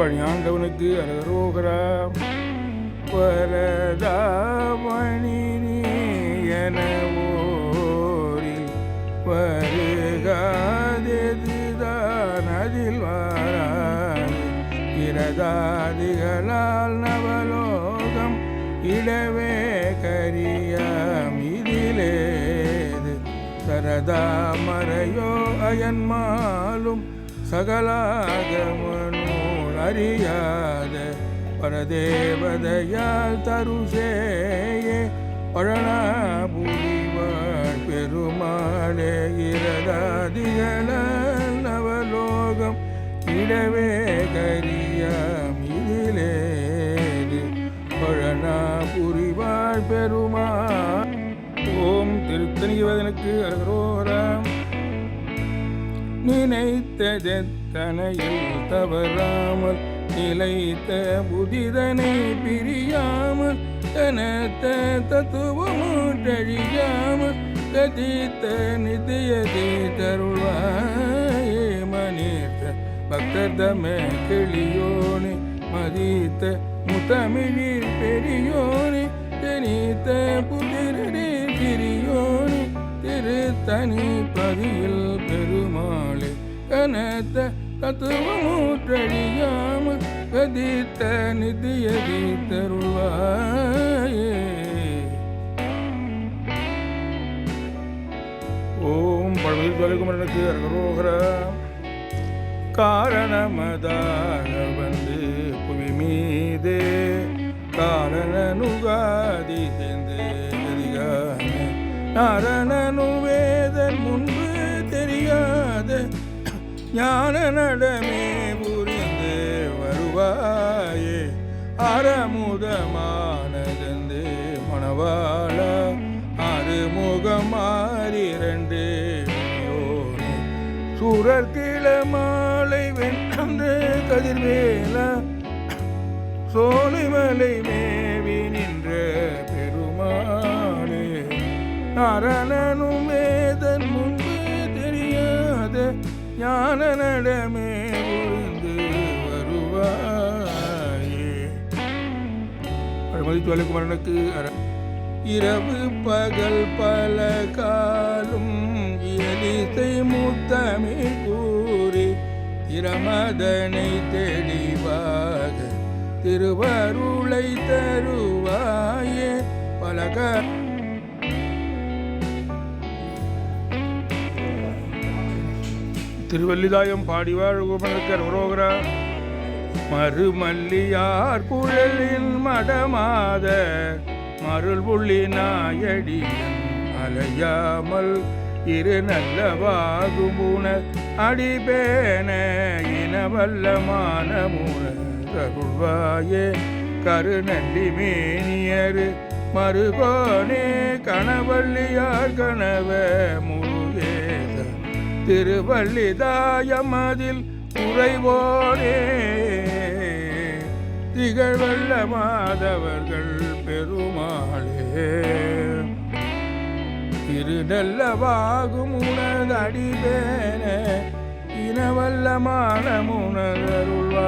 பழனி ஆண்டவனுக்கு அரகரோகரா. வரதாமணி என ஓரில் வருகாதெதுதான் அதில் வாராது இரதாதிகளால் நவலோகம் இடவே கரியாம் இதிலேது சரதாமரையோ அயன்மாலும் சகலாகமனூர் அறியாத பரதேவதையால் தருசேயே பழனாபுரிவாழ் பெருமாளே இரதாதிகளால் நவலோகம் இடவே கரியாம் இதிலேது பழனாபுரிவாழ் பெருமாள். ஓம் திருத்தணிவதனுக்கு அரகரோகராம். நினைத்ததெத்தனையில் தவறாமல் நிலைத்த புதிதனை பிரியாமல் தனத்த தத்துவமுற்றழியாமல் கதித்த நிதியதை தருள்வாயே மனித பக்தர்தமே கிளியோனே மதித்த முத்தமிழில் பெரியோனே தெனித்த புதிரே திரியோனே திருத்தனி பதியில் பெருமாளே கனத்த தத்துவமுற்றழியாமல் கதித்த நிதியதி தருள்வாயே. ஓம் பழமதி தொலைக்குமரனுக்கு அரகரோகரா. காரணமதாக வந்து புவி மீதே காரணனுகாதி சேர்ந்து கதிகான நாரணனு வேதன் முன்பு தெரியாத ஞான நடமே புரிந்து வருவாயே அறமுதமானதந்து மணவாள அறுமுகம் மாறிரண்டு சூரர் கிளமாலை வென்று கதிர்வேலா சோலைமலை மேவி நின்ற பெருமாளே நாரணனும் வேதன் முன்பு தெரியாத ஞான நடமே புரிந்து வருவாயே. பழமதி தொலைக்குமரனுக்கு இரவு பகல் பல காலும் இயலிசை முத்தமிழ் கூறி திறமதனை தெளிவாக திருவருளை தருவாயே பலக. திருவல்லிதாயம் பாடிவாழ் அரகரோகரா. மறுமல்லியார் குழலின் மடமாத மருள் புள்ளி நாயடியன் அலையாமல் இரு நல்லவாகுமுன அடிபேன இனவல்லமான முனருள்வாயே கருநல்லி மேனியரு மறுகோனே கணவல்லியார் கணவ முருகேச திருவல்லிதாயமதில் உறைவோனே திகழ்வல்ல மாதவர்கள் பெருமாளே திருநல்லவாகும் உனதடிபேன இனவல்லமான முனருள்வாயே.